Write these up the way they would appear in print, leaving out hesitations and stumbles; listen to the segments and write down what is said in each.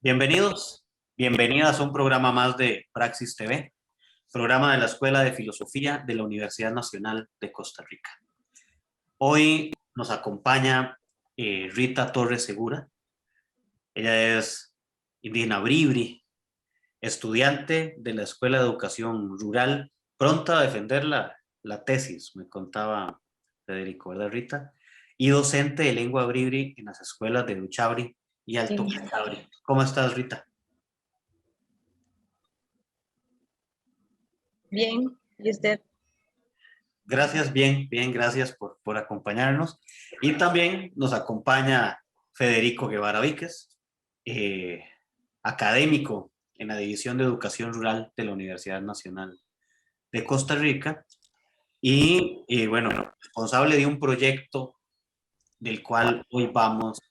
Bienvenidos, bienvenidas a un programa más de Praxis TV, programa de la Escuela de Filosofía de la Universidad Nacional de Costa Rica. Hoy nos acompaña Rita Torres Segura. Ella es indígena bribri, estudiante de la Escuela de Educación Rural, pronta a defender la tesis, me contaba Federico, ¿verdad, Rita? Y docente de lengua bribri en las escuelas de Duchabri y Alto Chabri. ¿Cómo estás, Rita? Bien, ¿y usted? Gracias, bien, gracias por acompañarnos. Y también nos acompaña Federico Guevara Víquez, académico en la División de Educación Rural de la Universidad Nacional de Costa Rica y bueno, responsable de un proyecto del cual hoy vamos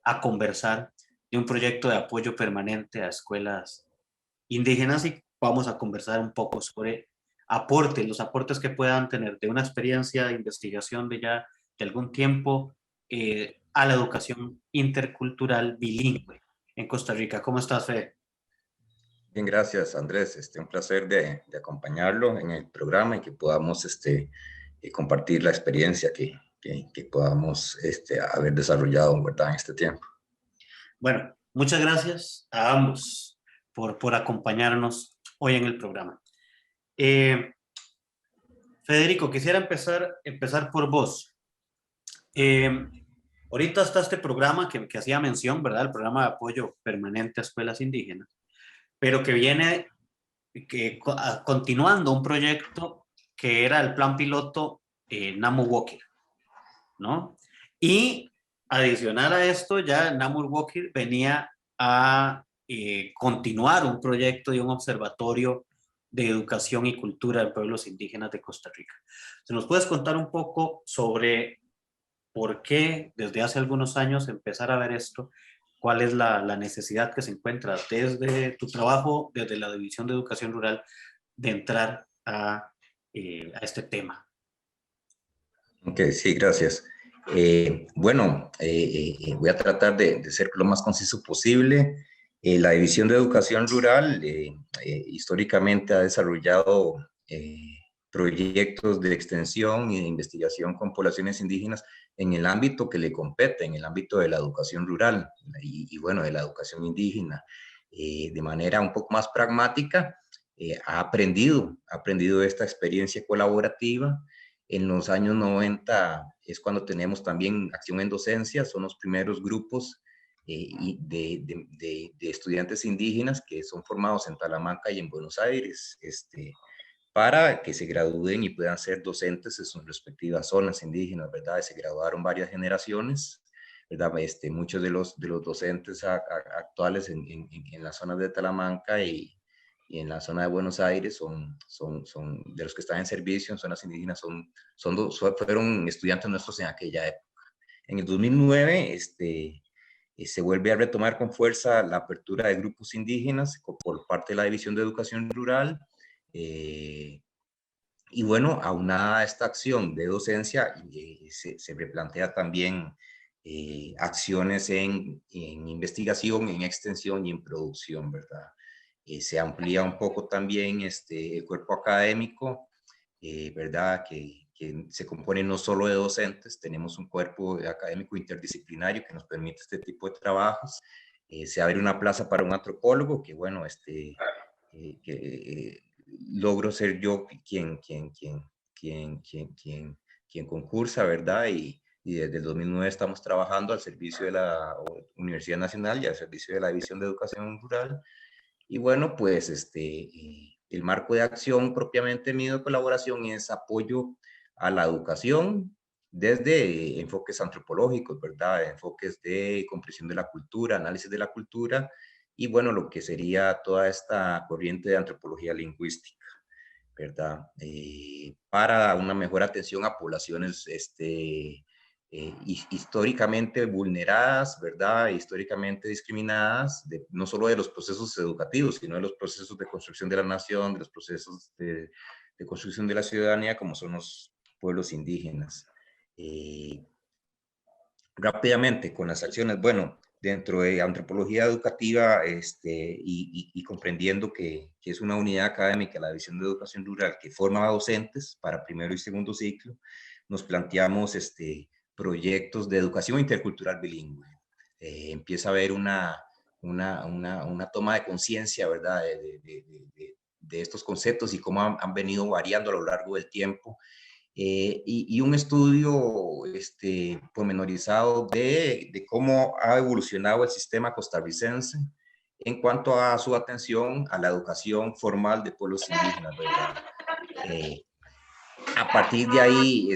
a conversar, de un proyecto de apoyo permanente a escuelas indígenas, y vamos a conversar un poco sobre los aportes que puedan tener de una experiencia de investigación de algún tiempo a la educación intercultural bilingüe en Costa Rica. ¿Cómo estás, Fede? Bien, gracias, Andrés. Un placer de acompañarlo en el programa y que podamos compartir la experiencia que podamos haber desarrollado, ¿verdad?, en este tiempo. Bueno, muchas gracias a ambos por acompañarnos hoy en el programa. Federico, quisiera empezar por vos. Ahorita está este programa que hacía mención, ¿verdad? El programa de apoyo permanente a escuelas indígenas, pero que viene continuando un proyecto que era el plan piloto Namu Wokir, ¿no? Y adicional a esto, ya Namu Wokir venía a continuar un proyecto de un observatorio de educación y cultura de pueblos indígenas de Costa Rica. ¿Se nos puedes contar un poco sobre por qué desde hace algunos años empezar a ver esto? ¿Cuál es la necesidad que se encuentra desde tu trabajo, desde la División de Educación Rural, de entrar a este tema? Ok, sí, gracias. Bueno, voy a tratar de ser lo más conciso posible. La División de Educación Rural históricamente ha desarrollado proyectos de extensión y de investigación con poblaciones indígenas en el ámbito que le compete, en el ámbito de la educación rural y bueno, de la educación indígena. De manera un poco más pragmática, ha aprendido esta experiencia colaborativa. En los años 90 es cuando tenemos también acción en docencia, son los primeros grupos de estudiantes indígenas que son formados en Talamanca y en Buenos Aires, para que se gradúen y puedan ser docentes en sus respectivas zonas indígenas, ¿verdad? Se graduaron varias generaciones, ¿verdad? Muchos de los docentes actuales en las zonas de Talamanca y en la zona de Buenos Aires son de los que están en servicio en zonas indígenas, fueron estudiantes nuestros en aquella época. En el 2009, se vuelve a retomar con fuerza la apertura de grupos indígenas por parte de la División de Educación Rural. Y bueno, aunada a esta acción de docencia, se replantea también acciones en investigación, en extensión y en producción, ¿verdad? Se amplía un poco también el cuerpo académico, ¿verdad? Que se compone no solo de docentes, tenemos un cuerpo académico interdisciplinario que nos permite este tipo de trabajos. Se abre una plaza para un antropólogo, que bueno, logro ser yo quien concursa, ¿verdad? Y desde el 2009 estamos trabajando al servicio de la Universidad Nacional y al servicio de la División de Educación Rural. Y bueno, pues el marco de acción propiamente mío de colaboración es apoyo a la educación desde enfoques antropológicos, ¿verdad? Enfoques de comprensión de la cultura, análisis de la cultura y bueno, lo que sería toda esta corriente de antropología lingüística, ¿verdad? Para una mejor atención a poblaciones históricamente vulneradas, ¿verdad? Históricamente discriminadas, no solo de los procesos educativos, sino de los procesos de construcción de la nación, de los procesos de construcción de la ciudadanía, como son los pueblos indígenas. Rápidamente, con las acciones, bueno, dentro de antropología educativa y comprendiendo que es una unidad académica, la División de Educación Rural, que forma docentes para primero y segundo ciclo, nos planteamos proyectos de educación intercultural bilingüe. Empieza a haber una toma de conciencia, ¿verdad?, de estos conceptos y cómo han venido variando a lo largo del tiempo. Y un estudio pormenorizado de cómo ha evolucionado el sistema costarricense en cuanto a su atención a la educación formal de pueblos indígenas, ¿verdad? A partir de ahí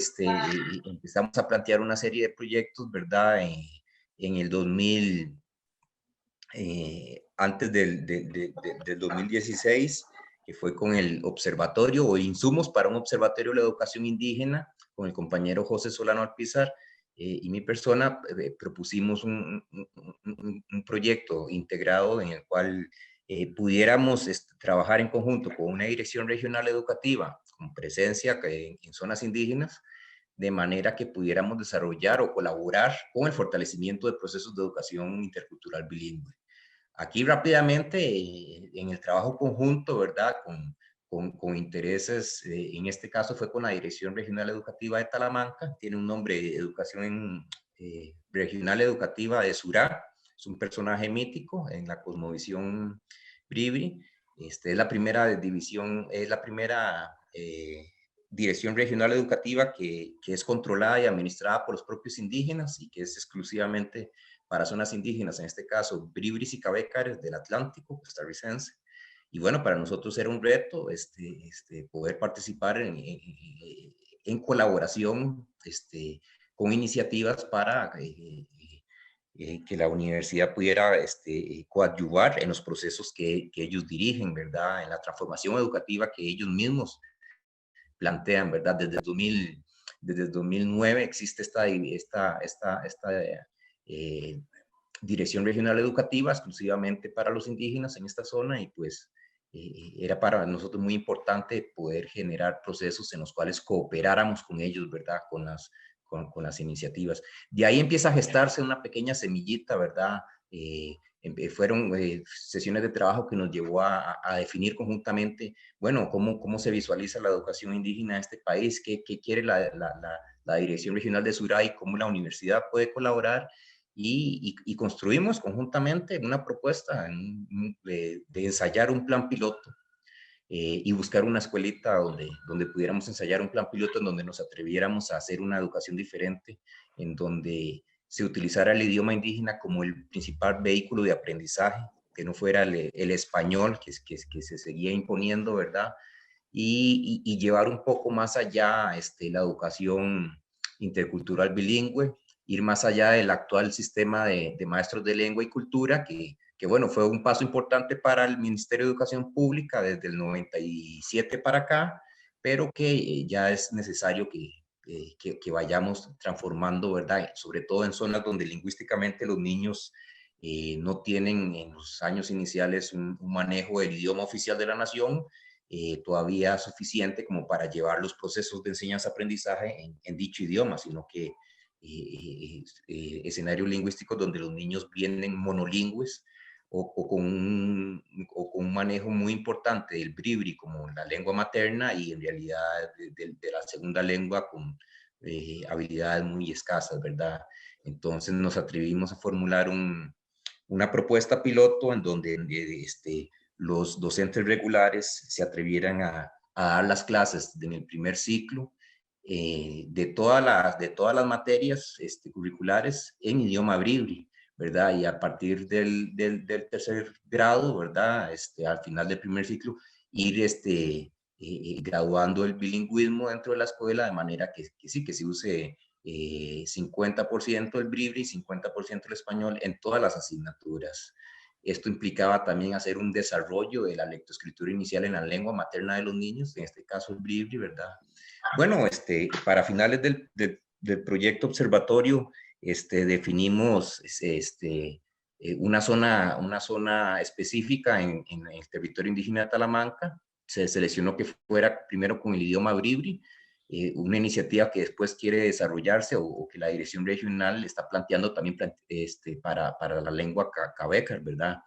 empezamos a plantear una serie de proyectos, ¿verdad? En el 2000, antes del 2016, que fue con el observatorio o insumos para un observatorio de la educación indígena, con el compañero José Solano Alpizar y mi persona, propusimos un proyecto integrado en el cual pudiéramos trabajar en conjunto con una dirección regional educativa con presencia en zonas indígenas, de manera que pudiéramos desarrollar o colaborar con el fortalecimiento de procesos de educación intercultural bilingüe. Aquí rápidamente, en el trabajo conjunto, ¿verdad? Con intereses, en este caso fue con la Dirección Regional Educativa de Talamanca, tiene un nombre, Educación Regional Educativa de Surá, es un personaje mítico en la cosmovisión bribri, es la primera división, es la primera dirección regional educativa que es controlada y administrada por los propios indígenas y que es exclusivamente para zonas indígenas, en este caso, bribris y cabécares del Atlántico costarricense. Y bueno, para nosotros era un reto poder participar en colaboración con iniciativas para que la universidad pudiera coadyuvar en los procesos que ellos dirigen, ¿verdad? En la transformación educativa que ellos mismos plantean, ¿verdad? Desde el 2009 existe esta Dirección Regional Educativa exclusivamente para los indígenas en esta zona y pues era para nosotros muy importante poder generar procesos en los cuales cooperáramos con ellos, ¿verdad? Con las iniciativas. De ahí empieza a gestarse una pequeña semillita, ¿verdad? Fueron sesiones de trabajo que nos llevó a definir conjuntamente, bueno, cómo se visualiza la educación indígena en este país, qué quiere la Dirección Regional de Surá y cómo la universidad puede colaborar y construimos conjuntamente una propuesta de ensayar un plan piloto y buscar una escuelita donde pudiéramos ensayar un plan piloto en donde nos atreviéramos a hacer una educación diferente, en donde se utilizara el idioma indígena como el principal vehículo de aprendizaje, que no fuera el español que se seguía imponiendo, ¿verdad? Y llevar un poco más allá la educación intercultural bilingüe, ir más allá del actual sistema de maestros de lengua y cultura, que bueno, fue un paso importante para el Ministerio de Educación Pública desde el 97 para acá, pero que ya es necesario que vayamos transformando, ¿verdad? Sobre todo en zonas donde lingüísticamente los niños no tienen en los años iniciales un manejo del idioma oficial de la nación, todavía suficiente como para llevar los procesos de enseñanza-aprendizaje en dicho idioma, sino que escenarios lingüísticos donde los niños vienen monolingües o con un manejo muy importante del bribri como la lengua materna y en realidad de la segunda lengua con habilidades muy escasas, ¿verdad? Entonces nos atrevimos a formular una propuesta piloto en donde los docentes regulares se atrevieran a dar las clases en el primer ciclo de todas las materias curriculares en idioma bribri, ¿verdad? Y a partir del tercer grado, ¿verdad? Al final del primer ciclo, ir graduando el bilingüismo dentro de la escuela de manera que sí, que se use 50% el bribri y 50% el español en todas las asignaturas. Esto implicaba también hacer un desarrollo de la lectoescritura inicial en la lengua materna de los niños, en este caso el bribri, ¿verdad? Bueno, para finales del proyecto observatorio, definimos una zona específica en el territorio indígena de Talamanca. Se seleccionó que fuera primero con el idioma bribri, una iniciativa que después quiere desarrollarse o que la dirección regional está planteando también para la lengua cabeca, ¿verdad?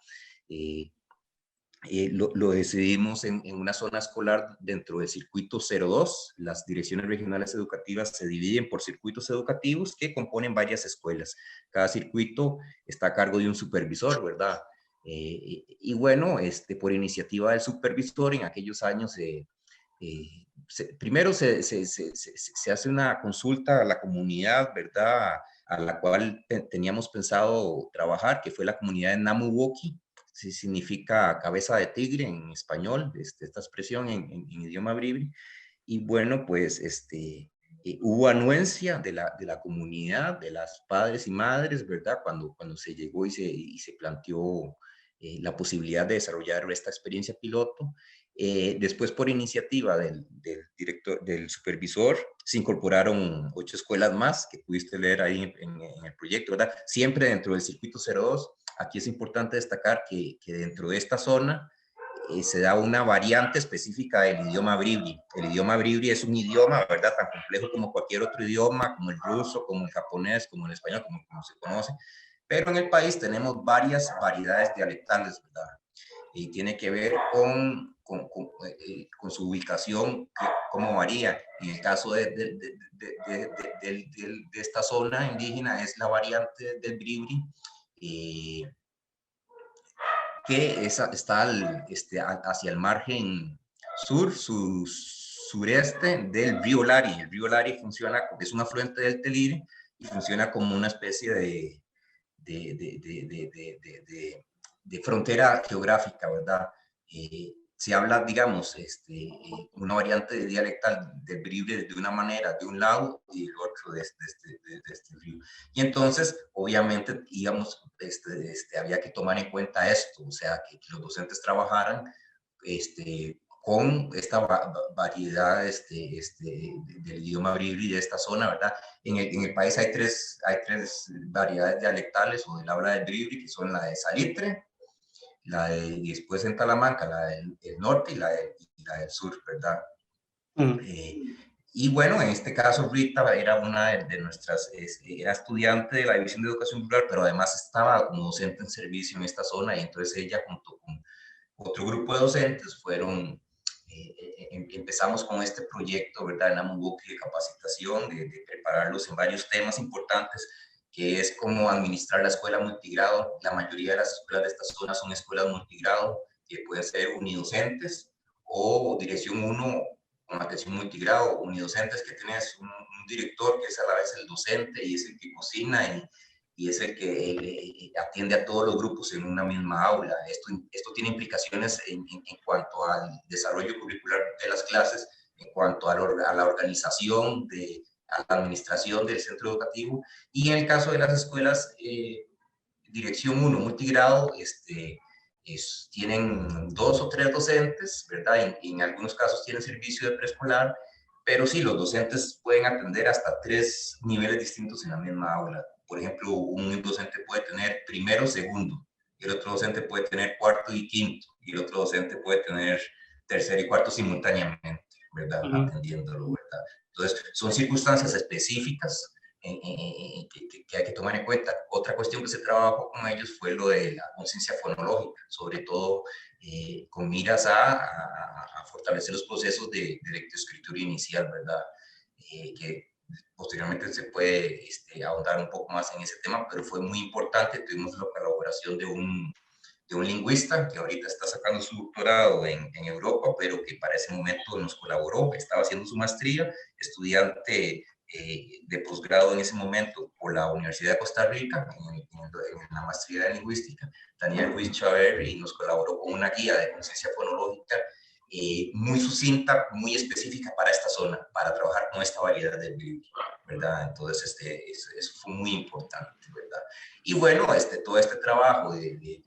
Lo decidimos en una zona escolar dentro del circuito 02. Las direcciones regionales educativas se dividen por circuitos educativos que componen varias escuelas. Cada circuito está a cargo de un supervisor, ¿verdad? Y bueno, por iniciativa del supervisor, en aquellos años, primero se hace una consulta a la comunidad, ¿verdad? A la cual teníamos pensado trabajar, que fue la comunidad de Namuwoki. Sí, significa cabeza de tigre en español, esta expresión en idioma bribri. Y bueno, pues hubo anuencia de la comunidad, de las padres y madres, ¿verdad? Cuando se llegó y se planteó la posibilidad de desarrollar esta experiencia piloto. Después, por iniciativa director, del supervisor, se incorporaron 8 escuelas más que pudiste leer ahí en el proyecto, ¿verdad? Siempre dentro del circuito 02. Aquí es importante destacar que dentro de esta zona se da una variante específica del idioma bribri. El idioma bribri es un idioma, ¿verdad?, tan complejo como cualquier otro idioma, como el ruso, como el japonés, como el español, como se conoce. Pero en el país tenemos varias variedades dialectales, ¿verdad? Y tiene que ver con su ubicación, cómo varía. En el caso de esta zona indígena es la variante del bribri, que está hacia el margen sureste del río Lari. El río Lari es un afluente del Telire y funciona como una especie de, de, de, de frontera geográfica, ¿verdad? Se habla, digamos, una variante dialectal del bribri de una manera de un lado y el otro de este río. Y entonces, obviamente, íbamos, había que tomar en cuenta esto, o sea, que los docentes trabajaran con esta variedad del idioma bribri de esta zona, ¿verdad? En el país hay tres variedades dialectales o del habla del bribri, que son la de Salitre, y después en Talamanca, la del norte y la del sur, ¿verdad? Y bueno, en este caso Rita era una de nuestras, era estudiante de la División de Educación Rural, pero además estaba como docente en servicio en esta zona, y entonces ella junto con otro grupo de docentes empezamos con este proyecto, ¿verdad?, en Namuwoki, de capacitación, de prepararlos en varios temas importantes, que es cómo administrar la escuela multigrado. La mayoría de las escuelas de esta zona son escuelas multigrado, que pueden ser unidocentes o dirección 1 con atención multigrado, unidocentes, que tienes un director que es a la vez el docente y es el que cocina y es el que atiende a todos los grupos en una misma aula. Esto tiene implicaciones en cuanto al desarrollo curricular de las clases, en cuanto a la organización, a la administración del centro educativo, y en el caso de las escuelas dirección 1 multigrado, tienen 2 o 3 docentes, ¿verdad? En algunos casos tienen servicio de preescolar, pero sí, los docentes pueden atender hasta 3 niveles distintos en la misma aula. Por ejemplo, un docente puede tener primero, segundo, y el otro docente puede tener cuarto y quinto, y el otro docente puede tener tercero y cuarto simultáneamente, ¿verdad? Atendiéndolo, ¿verdad? Entonces, son circunstancias específicas que hay que tomar en cuenta. Otra cuestión que se trabajó con ellos fue lo de la conciencia fonológica, sobre todo con miras a fortalecer los procesos de lectoescritura inicial, ¿verdad? Que posteriormente se puede ahondar un poco más en ese tema, pero fue muy importante. Tuvimos la colaboración de un lingüista que ahorita está sacando su doctorado en Europa, pero que para ese momento nos colaboró, estaba haciendo su maestría, estudiante de posgrado en ese momento por la Universidad de Costa Rica, en la maestría de lingüística, Daniel Ruiz Chaver, y nos colaboró con una guía de conciencia fonológica muy sucinta, muy específica para esta zona, para trabajar con esta variedad de bribri, ¿verdad? Entonces, eso fue muy importante, ¿verdad? Y bueno, todo este trabajo de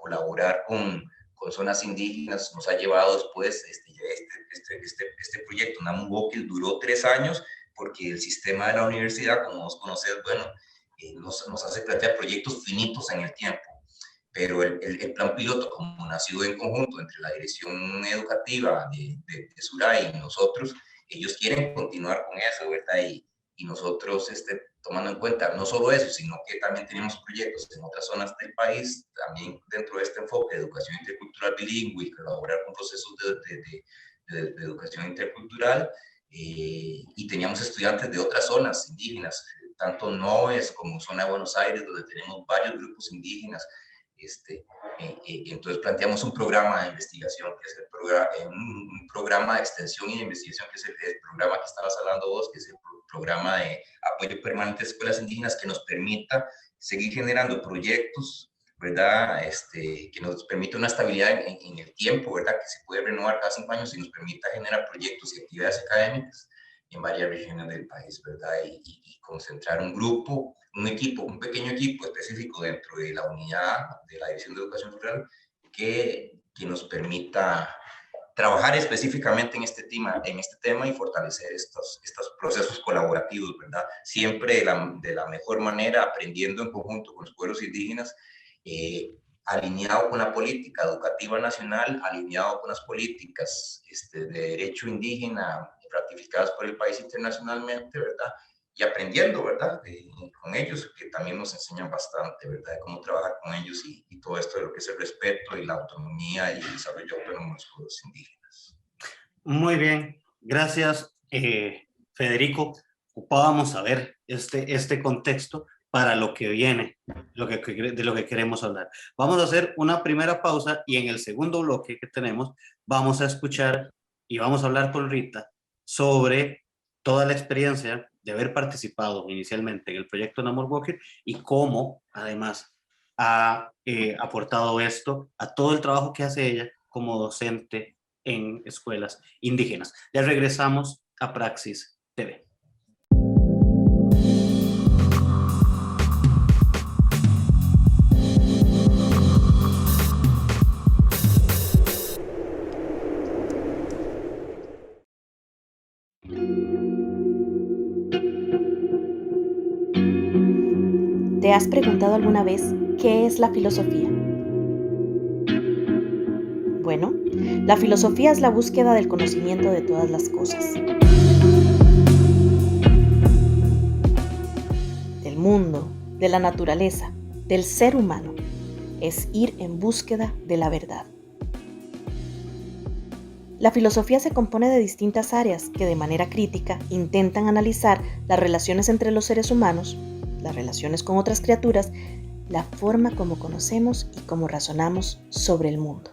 colaborar con zonas indígenas nos ha llevado después, este proyecto Namuwoki duró 3 años, porque el sistema de la universidad, como vos conocés, bueno, nos hace plantear proyectos finitos en el tiempo. Pero el plan piloto, como nació en conjunto entre la dirección educativa de SURAI y nosotros, ellos quieren continuar con eso, ¿verdad? Y nosotros, tomando en cuenta no solo eso, sino que también tenemos proyectos en otras zonas del país, también dentro de este enfoque de educación intercultural bilingüe y colaborar con procesos de educación intercultural, y teníamos estudiantes de otras zonas indígenas, tanto Noves como zona de Buenos Aires, donde tenemos varios grupos indígenas. Entonces planteamos un programa de investigación, que es un programa de extensión y de investigación, que es el programa que estabas hablando vos, que es el programa de apoyo permanente a escuelas indígenas, que nos permita seguir generando proyectos, ¿verdad? Que nos permite una estabilidad en el tiempo, ¿verdad? Que se puede renovar cada 5 años y nos permita generar proyectos y actividades académicas en varias regiones del país, ¿verdad? Y concentrar un grupo, un equipo, un pequeño equipo específico dentro de la unidad de la División de Educación Rural que nos permita trabajar específicamente en este tema y fortalecer estos procesos colaborativos, ¿verdad? Siempre de la mejor manera, aprendiendo en conjunto con los pueblos indígenas, alineado con la política educativa nacional, alineado con las políticas de derecho indígena ratificadas por el país internacionalmente, ¿verdad? Y aprendiendo, ¿verdad? Con ellos, que también nos enseñan bastante, ¿verdad? De cómo trabajar con ellos y todo esto de lo que es el respeto y la autonomía y el desarrollo autónomo de los pueblos indígenas. Muy bien, gracias, Federico. Ocupábamos saber este contexto para lo que viene, de lo que queremos hablar. Vamos a hacer una primera pausa y en el segundo bloque que tenemos vamos a escuchar y vamos a hablar con Rita sobre toda la experiencia de haber participado inicialmente en el proyecto Namor Walker y cómo además ha aportado esto a todo el trabajo que hace ella como docente en escuelas indígenas. Ya regresamos a Praxis TV. ¿Te has preguntado alguna vez qué es la filosofía? Bueno, la filosofía es la búsqueda del conocimiento de todas las cosas, del mundo, de la naturaleza, del ser humano. Es ir en búsqueda de la verdad. La filosofía se compone de distintas áreas que de manera crítica intentan analizar las relaciones entre los seres humanos, las relaciones con otras criaturas, la forma como conocemos y cómo razonamos sobre el mundo.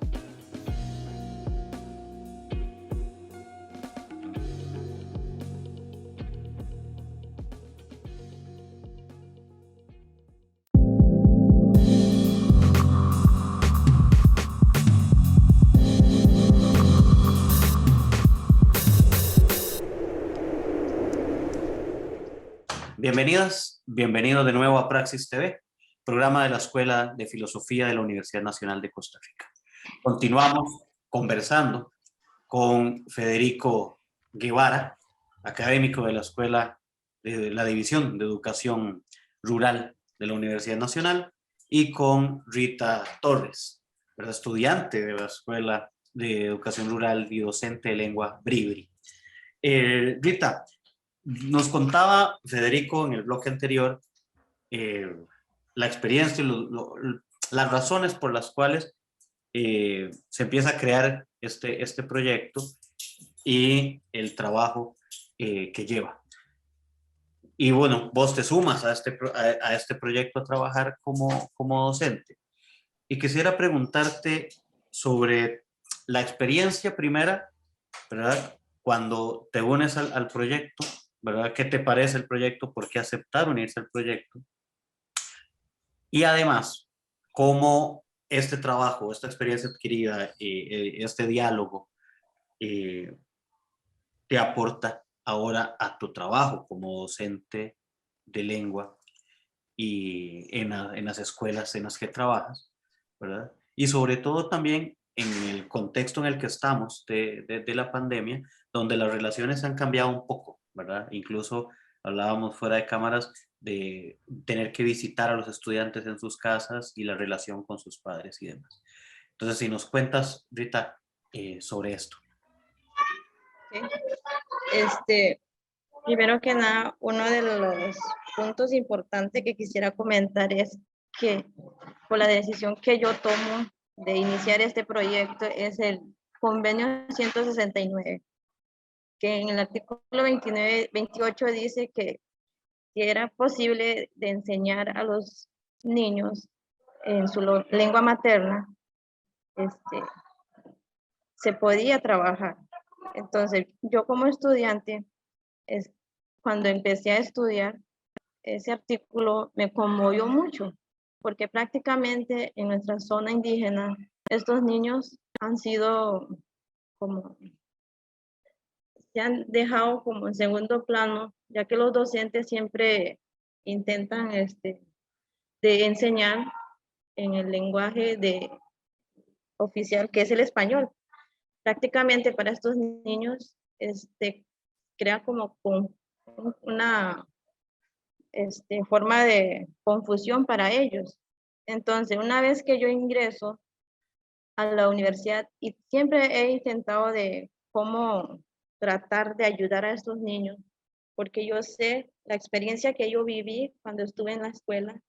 Bienvenidas, bienvenidos de nuevo a Praxis TV, programa de la Escuela de Filosofía de la Universidad Nacional de Costa Rica. Continuamos conversando con Federico Guevara, académico de la Escuela de la División de Educación Rural de la Universidad Nacional, y con Rita Torres, estudiante de la Escuela de Educación Rural y docente de lengua bribri. Rita, nos contaba Federico en el bloque anterior la experiencia y las razones por las cuales se empieza a crear este proyecto y el trabajo que lleva. Y bueno, vos te sumas a este proyecto a trabajar como docente. Y quisiera preguntarte sobre la experiencia primera, ¿verdad? Cuando te unes al proyecto, ¿verdad? ¿Qué te parece el proyecto? ¿Por qué aceptar unirse al proyecto? Y además, cómo este trabajo, esta experiencia adquirida, este diálogo, te aporta ahora a tu trabajo como docente de lengua y en las escuelas en las que trabajas, ¿verdad? Y sobre todo también en el contexto en el que estamos de la pandemia, donde las relaciones han cambiado un poco, ¿verdad? Incluso hablábamos fuera de cámaras de tener que visitar a los estudiantes en sus casas y la relación con sus padres y demás. Entonces, si nos cuentas, Rita, sobre esto. Primero que nada, uno de los puntos importantes que quisiera comentar es que por la decisión que yo tomo de iniciar este proyecto es el convenio 169, que en el artículo 28 dice que si era posible de enseñar a los niños en su lengua materna, se podía trabajar. Entonces, yo como estudiante, cuando empecé a estudiar, ese artículo me conmovió mucho, porque prácticamente en nuestra zona indígena, estos niños han sido como, se han dejado como en segundo plano, ya que los docentes siempre intentan de enseñar en el lenguaje oficial, que es el español. Prácticamente para estos niños, crea como una forma de confusión para ellos. Entonces, una vez que yo ingreso a la universidad, y siempre he intentado de cómo tratar de ayudar a estos niños, porque yo sé la experiencia que yo viví cuando estuve en la escuela,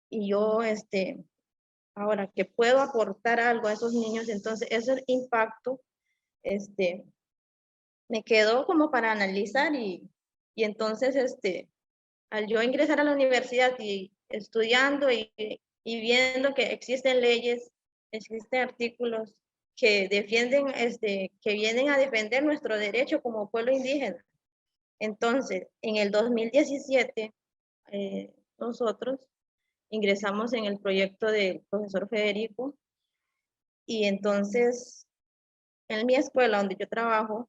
y yo, ahora que puedo aportar algo a esos niños, entonces ese impacto, me quedó como para analizar, y entonces, al yo ingresar a la universidad y estudiando y viendo que existen leyes, existen artículos que defienden, que vienen a defender nuestro derecho como pueblo indígena. Entonces, en el 2017, nosotros ingresamos en el proyecto del profesor Federico, y entonces en mi escuela donde yo trabajo,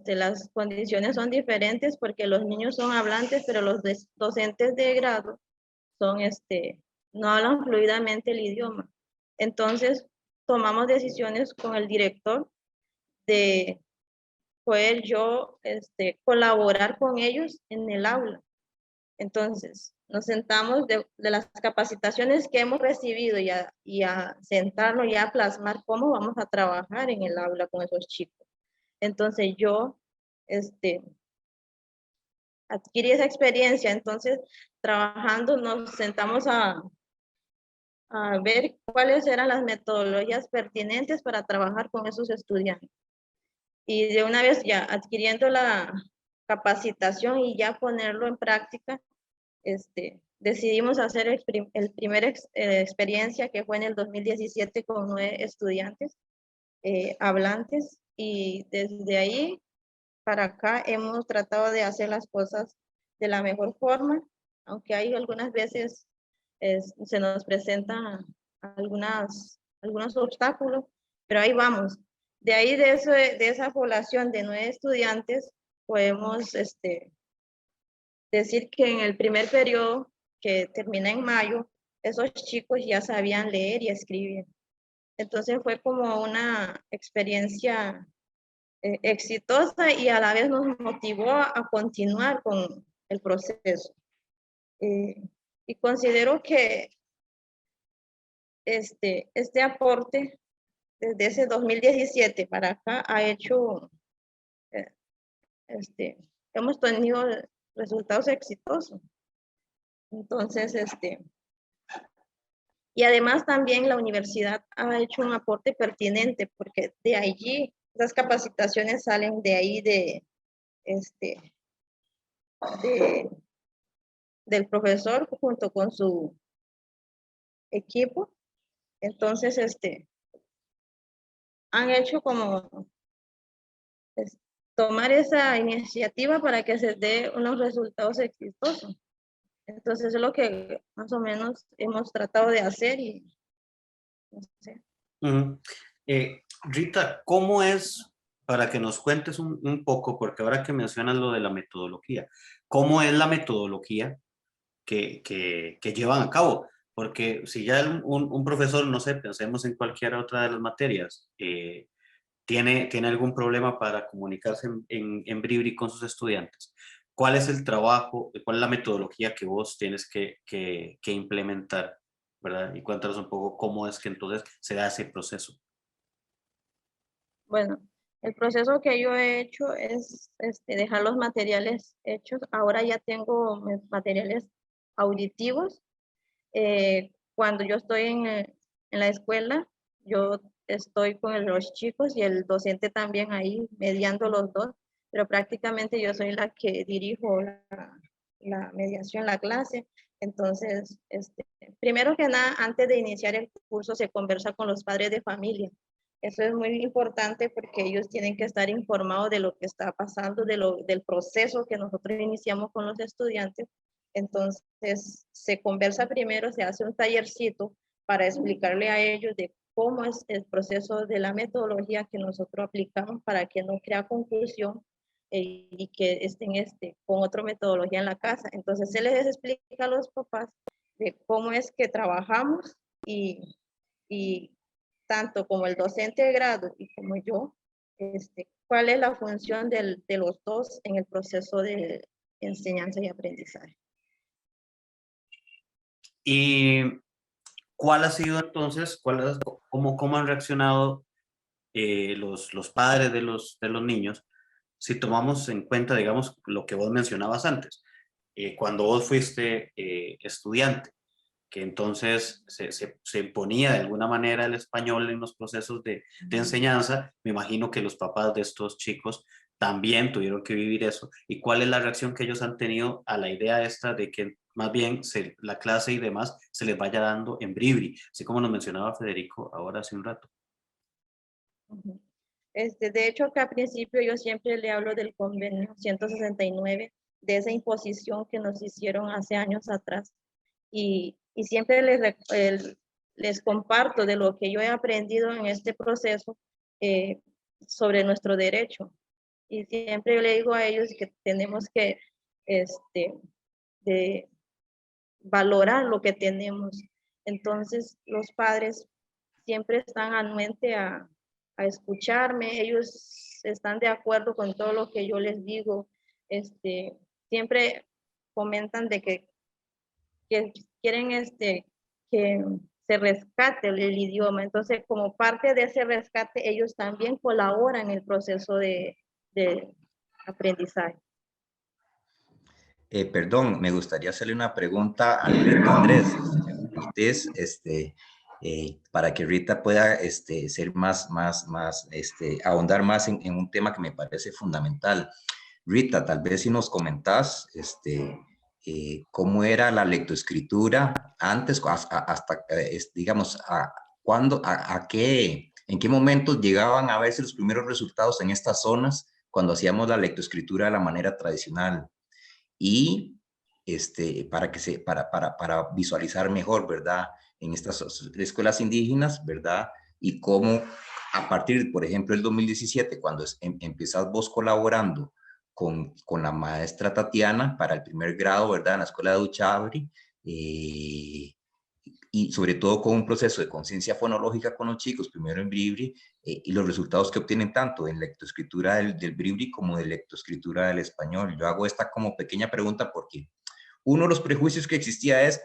las condiciones son diferentes porque los niños son hablantes, pero los docentes de grado son, no hablan fluidamente el idioma. Entonces, tomamos decisiones con el director de poder yo colaborar con ellos en el aula. Entonces, nos sentamos de las capacitaciones que hemos recibido y a sentarnos y a plasmar cómo vamos a trabajar en el aula con esos chicos. Entonces, yo adquirí esa experiencia. Entonces, trabajando, nos sentamos a ver cuáles eran las metodologías pertinentes para trabajar con esos estudiantes. Y de una vez ya adquiriendo la capacitación y ya ponerlo en práctica, decidimos hacer el primer experiencia, que fue en el 2017 con 9 estudiantes hablantes, y desde ahí para acá hemos tratado de hacer las cosas de la mejor forma, aunque hay algunas veces se nos presentan algunos obstáculos, pero ahí vamos. De ahí de esa población de 9 estudiantes, podemos decir que en el primer periodo, que termina en mayo, esos chicos ya sabían leer y escribir. Entonces fue como una experiencia exitosa, y a la vez nos motivó a continuar con el proceso. Y considero que este aporte desde ese 2017 para acá ha hecho, eh, hemos tenido resultados exitosos. Entonces, y además también la universidad ha hecho un aporte pertinente, porque de allí, esas capacitaciones salen de ahí del profesor junto con su equipo. Entonces, han hecho como tomar esa iniciativa para que se dé unos resultados exitosos. Entonces, es lo que más o menos hemos tratado de hacer, y no sé. Rita, ¿cómo es, para que nos cuentes un poco, porque ahora que mencionas lo de la metodología, cómo es la metodología que llevan a cabo? Porque si ya un profesor, no sé, pensemos en cualquier otra de las materias, tiene algún problema para comunicarse en Bribri con sus estudiantes, ¿cuál es el trabajo, cuál es la metodología que vos tienes que implementar, ¿verdad? Y cuéntanos un poco cómo es que entonces se da ese proceso. Bueno, el proceso que yo he hecho es dejar los materiales hechos. Ahora ya tengo mis materiales auditivos. Cuando yo estoy en la escuela, yo estoy con los chicos y el docente también ahí mediando los dos, pero prácticamente yo soy la que dirijo la mediación, la clase. Entonces, primero que nada, antes de iniciar el curso se conversa con los padres de familia. Eso es muy importante porque ellos tienen que estar informados de lo que está pasando, del proceso que nosotros iniciamos con los estudiantes. Entonces, se conversa primero, se hace un tallercito para explicarle a ellos de cómo es el proceso de la metodología que nosotros aplicamos para que no crea confusión y que estén con otra metodología en la casa. Entonces, se les explica a los papás de cómo es que trabajamos y tanto como el docente de grado y como yo, cuál es la función de los dos en el proceso de enseñanza y aprendizaje. ¿Y cuál ha sido entonces, cómo han reaccionado los padres de los niños si tomamos en cuenta, digamos, lo que vos mencionabas antes, cuando vos fuiste estudiante, que entonces se imponía de alguna manera el español en los procesos de enseñanza? Me imagino que los papás de estos chicos también tuvieron que vivir eso. ¿Y cuál es la reacción que ellos han tenido a la idea esta de que más bien la clase y demás se les vaya dando en Bribri, así como nos mencionaba Federico ahora hace un rato? De hecho, que al principio yo siempre le hablo del convenio 169, de esa imposición que nos hicieron hace años atrás. Y siempre les comparto de lo que yo he aprendido en este proceso sobre nuestro derecho. Y siempre yo le digo a ellos que tenemos que de valorar lo que tenemos. Entonces, los padres siempre están anuentes a escucharme, ellos están de acuerdo con todo lo que yo les digo, siempre comentan de que quieren que se rescate el idioma. Entonces, como parte de ese rescate, ellos también colaboran en el proceso de aprendizaje. Perdón, me gustaría hacerle una pregunta a Rita Andrés, si me permites, para que Rita pueda ser ahondar más en un tema que me parece fundamental. Rita, tal vez si nos comentás cómo era la lectoescritura antes, hasta digamos, en qué momentos llegaban a verse los primeros resultados en estas zonas cuando hacíamos la lectoescritura de la manera tradicional. Y para visualizar mejor, ¿verdad? En estas escuelas indígenas, ¿verdad? Y cómo a partir, por ejemplo, del 2017, cuando empezás vos colaborando con la maestra Tatiana para el primer grado, ¿verdad? En la escuela de Uchabri, y sobre todo con un proceso de conciencia fonológica con los chicos, primero en Bribri, y los resultados que obtienen tanto en lectoescritura del Bribri como de lectoescritura del español. Yo hago esta como pequeña pregunta porque uno de los prejuicios que existía es,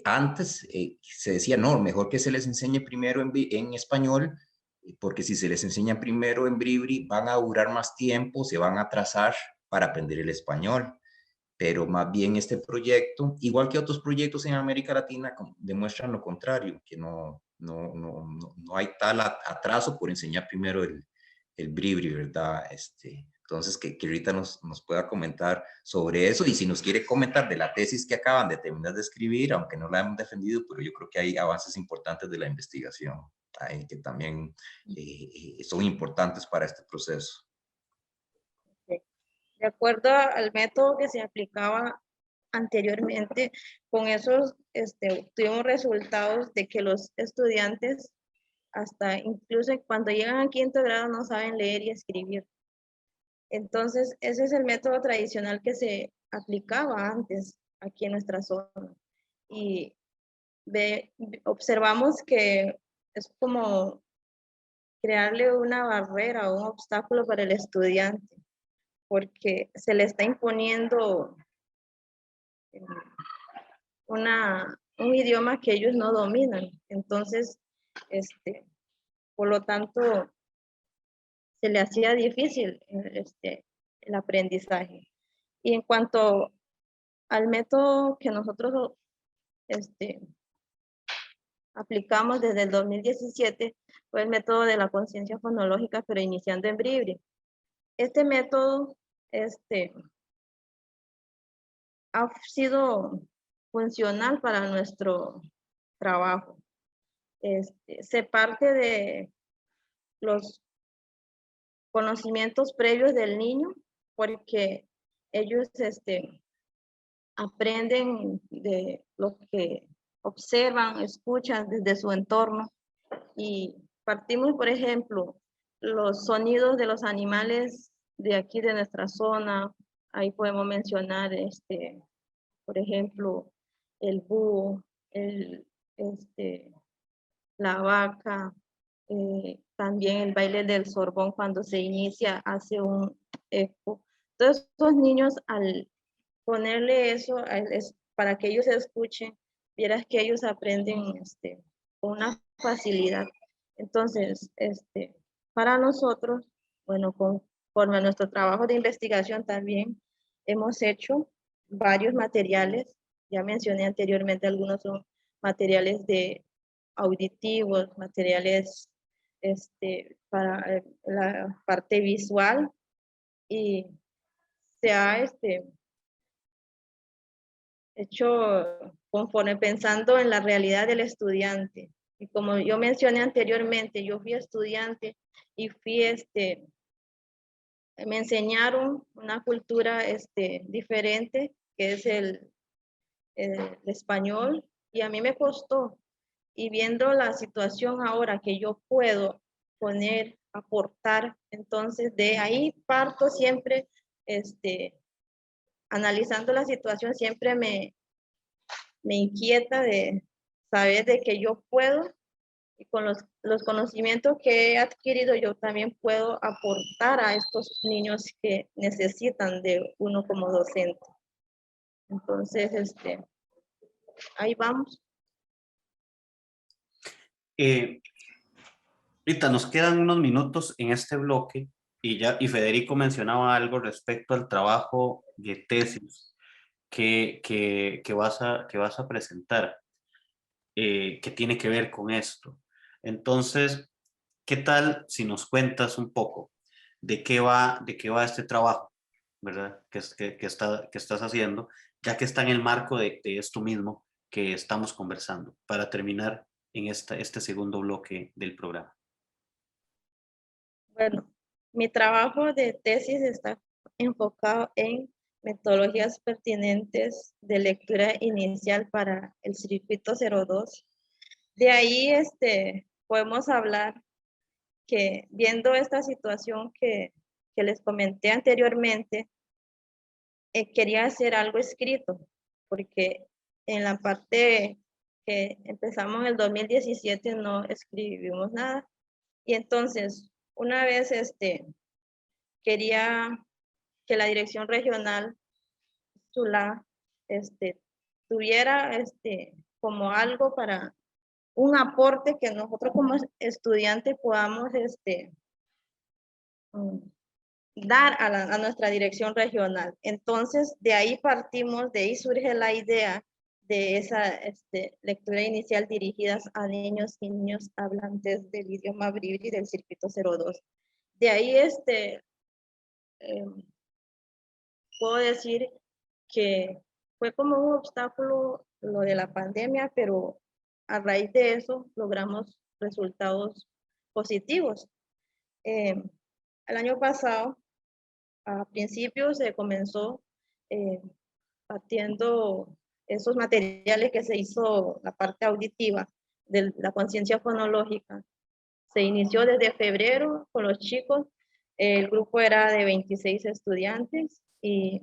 antes se decía, no, mejor que se les enseñe primero en español, porque si se les enseña primero en Bribri, van a durar más tiempo, se van a atrasar para aprender el español. Pero más bien este proyecto, igual que otros proyectos en América Latina, demuestran lo contrario, que no hay tal atraso por enseñar primero el Bribri, ¿verdad? Entonces, que Rita nos pueda comentar sobre eso, y si nos quiere comentar de la tesis que acaban de terminar de escribir, aunque no la hemos defendido, pero yo creo que hay avances importantes de la investigación que también son importantes para este proceso. De acuerdo al método que se aplicaba anteriormente, con esos tuvimos resultados de que los estudiantes, hasta incluso cuando llegan a quinto grado, no saben leer y escribir. Entonces, ese es el método tradicional que se aplicaba antes aquí en nuestra zona. Y observamos que es como crearle una barrera o un obstáculo para el estudiante, porque se le está imponiendo un idioma que ellos no dominan. Entonces, por lo tanto, se le hacía difícil el aprendizaje. Y en cuanto al método que nosotros aplicamos desde el 2017, fue el método de la conciencia fonológica, pero iniciando en Bribri. Este método ha sido funcional para nuestro trabajo. Se parte de los conocimientos previos del niño, porque ellos aprenden de lo que observan, escuchan desde su entorno, y partimos, por ejemplo, los sonidos de los animales de aquí de nuestra zona. Ahí podemos mencionar, por ejemplo, el búho, la vaca, también el baile del sorbón cuando se inicia hace un eco. Todos estos niños, al ponerle eso para que ellos escuchen, vieras que ellos aprenden con una facilidad. Entonces, para nosotros, bueno, conforme a nuestro trabajo de investigación también hemos hecho varios materiales. Ya mencioné anteriormente, algunos son materiales de auditivos, materiales para la parte visual, y se ha hecho conforme pensando en la realidad del estudiante. Y como yo mencioné anteriormente, yo fui estudiante y me enseñaron una cultura diferente, que es el español, y a mí me costó. Y viendo la situación ahora que yo puedo poner, aportar, entonces de ahí parto siempre, analizando la situación, siempre me inquieta de saber de que yo puedo, y con los conocimientos que he adquirido, yo también puedo aportar a estos niños que necesitan de uno como docente. Entonces, ahí vamos. Rita, nos quedan unos minutos en este bloque y Federico mencionaba algo respecto al trabajo de tesis que vas a presentar, que tiene que ver con esto. Entonces, ¿qué tal si nos cuentas un poco de qué va este trabajo, ¿verdad? Que estás haciendo, ya que está en el marco de esto mismo que estamos conversando, para terminar en este segundo bloque del programa. Bueno, mi trabajo de tesis está enfocado en metodologías pertinentes de lectura inicial para el circuito 02. De ahí podemos hablar que, viendo esta situación que les comenté anteriormente, quería hacer algo escrito, porque en la parte que empezamos en el 2017 no escribimos nada. Y entonces, una vez quería que la dirección regional, Tula, tuviera como algo para un aporte que nosotros como estudiantes podamos dar a nuestra dirección regional. Entonces, de ahí partimos, de ahí surge la idea de esa lectura inicial dirigidas a niños y niños hablantes del idioma bribri del circuito 02. De ahí puedo decir que fue como un obstáculo lo de la pandemia, pero a raíz de eso logramos resultados positivos. El año pasado, a principios, se comenzó partiendo esos materiales que se hizo, la parte auditiva de la conciencia fonológica. Se inició desde febrero con los chicos. El grupo era de 26 estudiantes y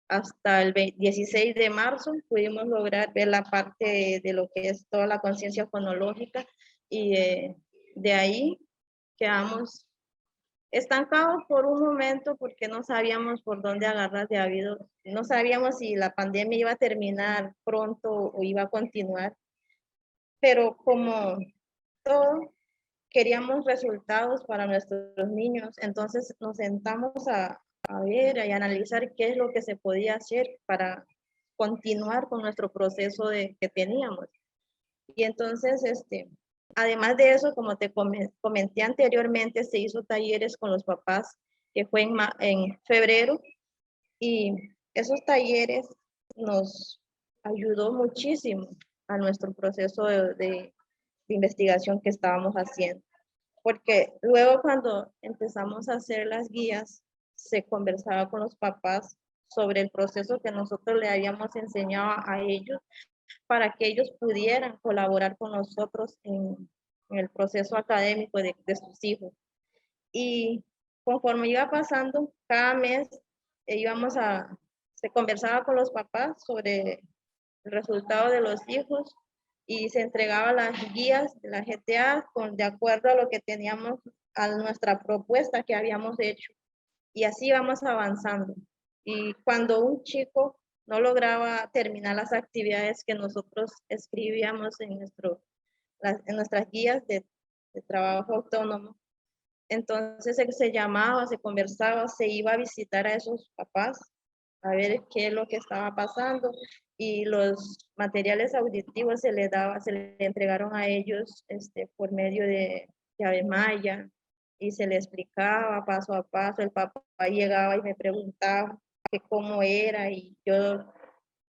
hasta el 16 de marzo pudimos lograr ver la parte de lo que es toda la conciencia fonológica, y de ahí quedamos estancados por un momento porque no sabíamos por dónde agarrar no sabíamos si la pandemia iba a terminar pronto o iba a continuar, pero como todo queríamos resultados para nuestros niños, entonces nos sentamos a ver y analizar qué es lo que se podía hacer para continuar con nuestro proceso que teníamos. Y entonces, además de eso, como te comenté anteriormente, se hizo talleres con los papás, que fue en febrero, y esos talleres nos ayudó muchísimo a nuestro proceso de investigación que estábamos haciendo. Porque luego cuando empezamos a hacer las guías, se conversaba con los papás sobre el proceso que nosotros le habíamos enseñado a ellos para que ellos pudieran colaborar con nosotros en el proceso académico de sus hijos. Y conforme iba pasando, cada mes se conversaba con los papás sobre el resultado de los hijos y se entregaba las guías de la GTA de acuerdo a lo que teníamos, a nuestra propuesta que habíamos hecho. Y así vamos avanzando. Y cuando un chico no lograba terminar las actividades que nosotros escribíamos en nuestras guías de trabajo autónomo, entonces se llamaba, se conversaba, se iba a visitar a esos papás a ver qué es lo que estaba pasando, y los materiales auditivos se le entregaron a ellos por medio de llave maya, y se le explicaba paso a paso. El papá llegaba y me preguntaba que cómo era, y yo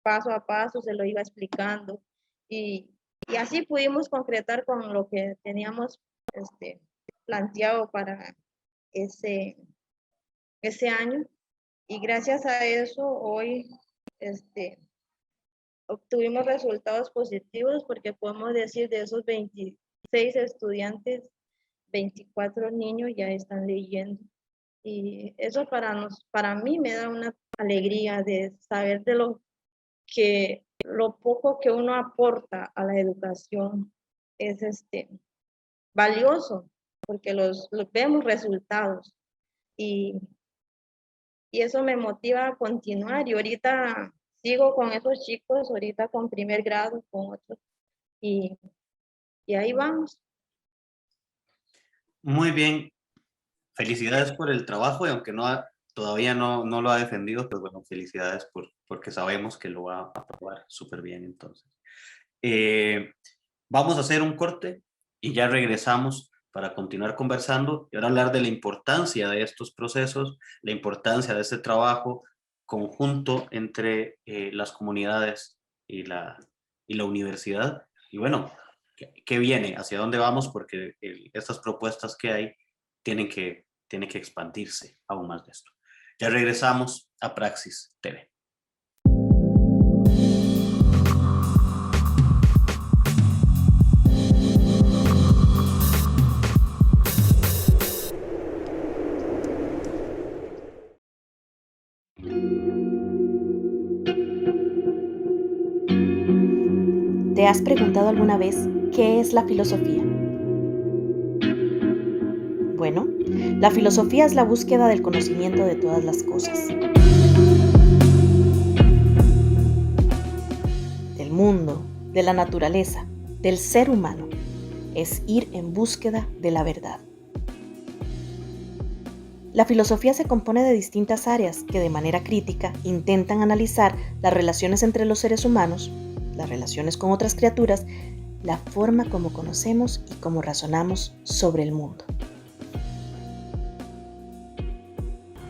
paso a paso se lo iba explicando, y así pudimos concretar con lo que teníamos planteado para ese año. Y gracias a eso hoy obtuvimos resultados positivos, porque podemos decir de esos 26 estudiantes, 24 niños ya están leyendo. Y eso para mí me da una alegría de saber de lo poco que uno aporta a la educación es valioso, porque los vemos resultados, y eso me motiva a continuar. Y ahorita sigo con esos chicos, ahorita con primer grado, con otros, y ahí vamos. Muy bien, felicidades por el trabajo, y aunque todavía no lo ha defendido, pues bueno, felicidades porque sabemos que lo va a aprobar súper bien. Entonces, vamos a hacer un corte y ya regresamos para continuar conversando y ahora hablar de la importancia de estos procesos, la importancia de este trabajo conjunto entre las comunidades y la universidad. Y bueno, ¿qué viene? ¿Hacia dónde vamos? Porque estas propuestas que hay tienen que expandirse aún más de esto. Ya regresamos a Praxis TV. ¿Te has preguntado alguna vez qué es la filosofía? Bueno, la filosofía es la búsqueda del conocimiento de todas las cosas, del mundo, de la naturaleza, del ser humano. Es ir en búsqueda de la verdad. La filosofía se compone de distintas áreas que de manera crítica intentan analizar las relaciones entre los seres humanos, las relaciones con otras criaturas, la forma como conocemos y cómo razonamos sobre el mundo.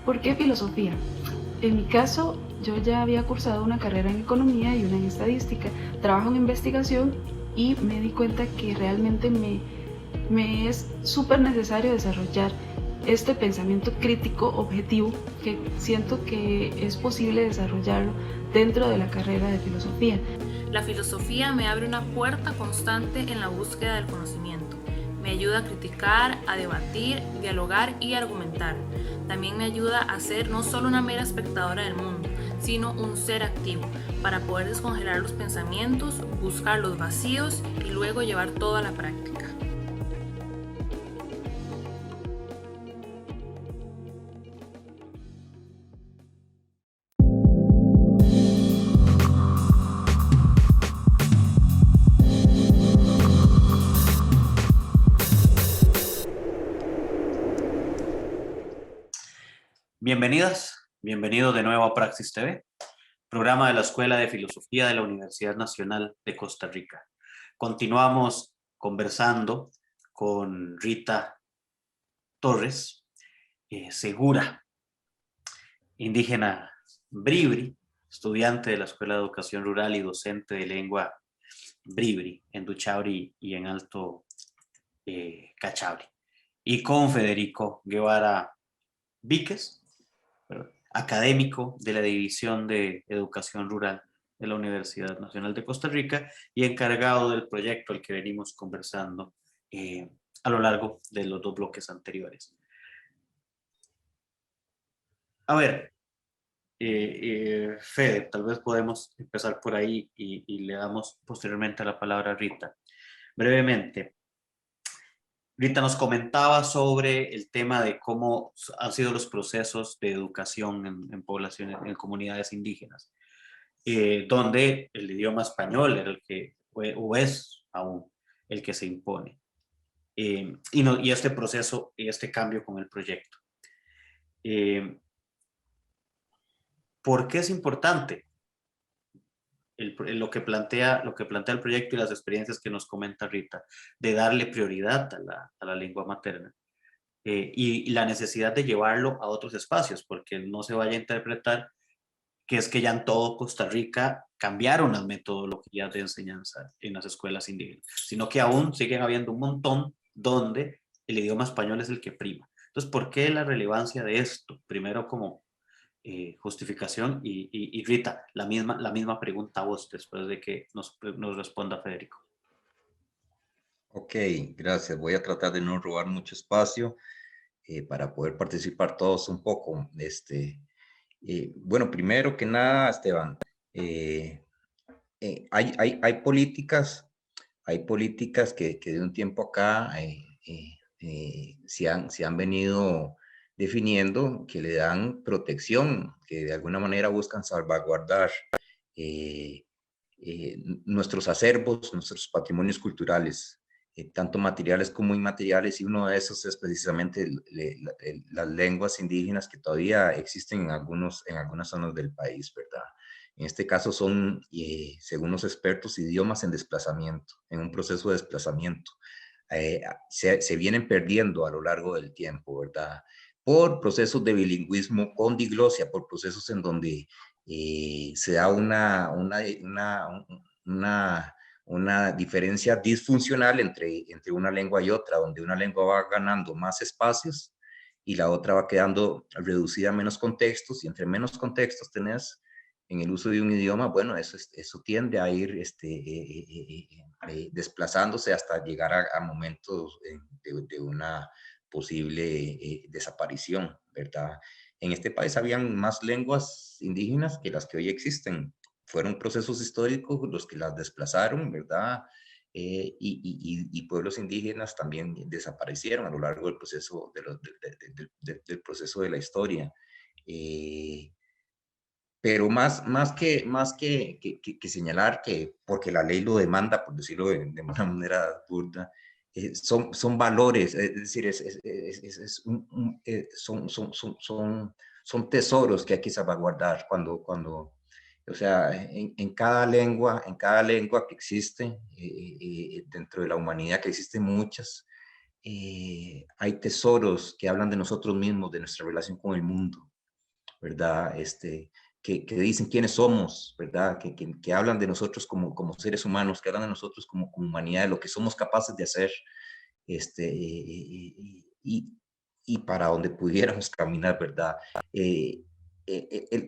¿Por qué filosofía? En mi caso, yo ya había cursado una carrera en economía y una en estadística, trabajo en investigación, y me di cuenta que realmente me es súper necesario desarrollar este pensamiento crítico objetivo, que siento que es posible desarrollarlo dentro de la carrera de filosofía. La filosofía me abre una puerta constante en la búsqueda del conocimiento. Me ayuda a criticar, a debatir, dialogar y argumentar. También me ayuda a ser no solo una mera espectadora del mundo, sino un ser activo, para poder descongelar los pensamientos, buscar los vacíos y luego llevar todo a la práctica. Bienvenidas, bienvenidos de nuevo a Praxis TV, programa de la Escuela de Filosofía de la Universidad Nacional de Costa Rica. Continuamos conversando con Rita Torres, Segura, indígena bribri, estudiante de la Escuela de Educación Rural y docente de lengua bribri en Duchabri y en Alto Cachabri. Y con Federico Guevara Víquez, académico de la División de Educación Rural de la Universidad Nacional de Costa Rica y encargado del proyecto al que venimos conversando a lo largo de los 2 bloques anteriores. A ver, Fede, tal vez podemos empezar por ahí y le damos posteriormente la palabra a Rita. Brevemente, Rita nos comentaba sobre el tema de cómo han sido los procesos de educación en poblaciones, en comunidades indígenas, donde el idioma español era el que, o es aún, el que se impone. Y este proceso y este cambio con el proyecto. ¿Por qué es importante lo que plantea el proyecto y las experiencias que nos comenta Rita, de darle prioridad a la lengua materna y la necesidad de llevarlo a otros espacios, porque no se vaya a interpretar que es que ya en todo Costa Rica cambiaron las metodologías de enseñanza en las escuelas indígenas, sino que aún siguen habiendo un montón donde el idioma español es el que prima. Entonces, ¿por qué la relevancia de esto? Primero como justificación y Rita, la misma pregunta a vos después de que nos responda Federico. Ok, gracias. Voy a tratar de no robar mucho espacio para poder participar todos un poco. Bueno, primero que nada, Esteban, hay políticas que de un tiempo acá se han venido definiendo, que le dan protección, que de alguna manera buscan salvaguardar nuestros acervos, nuestros patrimonios culturales, tanto materiales como inmateriales, y uno de esos es precisamente las lenguas indígenas que todavía existen en algunas zonas del país, ¿verdad? En este caso son, según los expertos, idiomas en desplazamiento, en un proceso de desplazamiento. Se vienen perdiendo a lo largo del tiempo, ¿verdad? Por procesos de bilingüismo con diglosia, por procesos en donde se da una diferencia disfuncional entre una lengua y otra, donde una lengua va ganando más espacios y la otra va quedando reducida a menos contextos, y entre menos contextos tenés en el uso de un idioma, bueno, eso tiende a ir desplazándose hasta llegar a momentos de una posible desaparición, ¿verdad? En este país habían más lenguas indígenas que las que hoy existen. Fueron procesos históricos los que las desplazaron, ¿verdad? Y pueblos indígenas también desaparecieron a lo largo del proceso del proceso de la historia. Pero más que señalar que, porque la ley lo demanda, por decirlo de una manera burda, son valores, es decir, son tesoros que hay que salvaguardar o sea, en cada lengua que existe, dentro de la humanidad, que existen muchas, hay tesoros que hablan de nosotros mismos, de nuestra relación con el mundo, ¿verdad? Que dicen quiénes somos, ¿verdad? Que hablan de nosotros como seres humanos, que hablan de nosotros como humanidad, de lo que somos capaces de hacer, y para donde pudiéramos caminar, ¿verdad?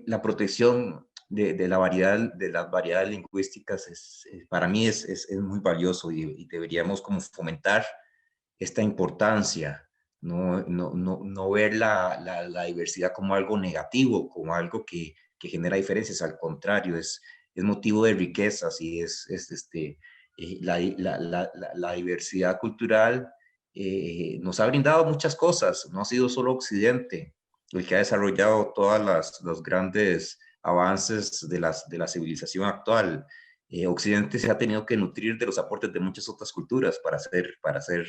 La protección de las variedades lingüísticas para mí es muy valioso, y deberíamos como fomentar esta importancia. No ver la diversidad como algo negativo, como algo que genera diferencias. Al contrario, es motivo de riquezas, y la diversidad cultural nos ha brindado muchas cosas. No ha sido solo Occidente el que ha desarrollado todos los grandes avances de la civilización actual. Occidente se ha tenido que nutrir de los aportes de muchas otras culturas para hacer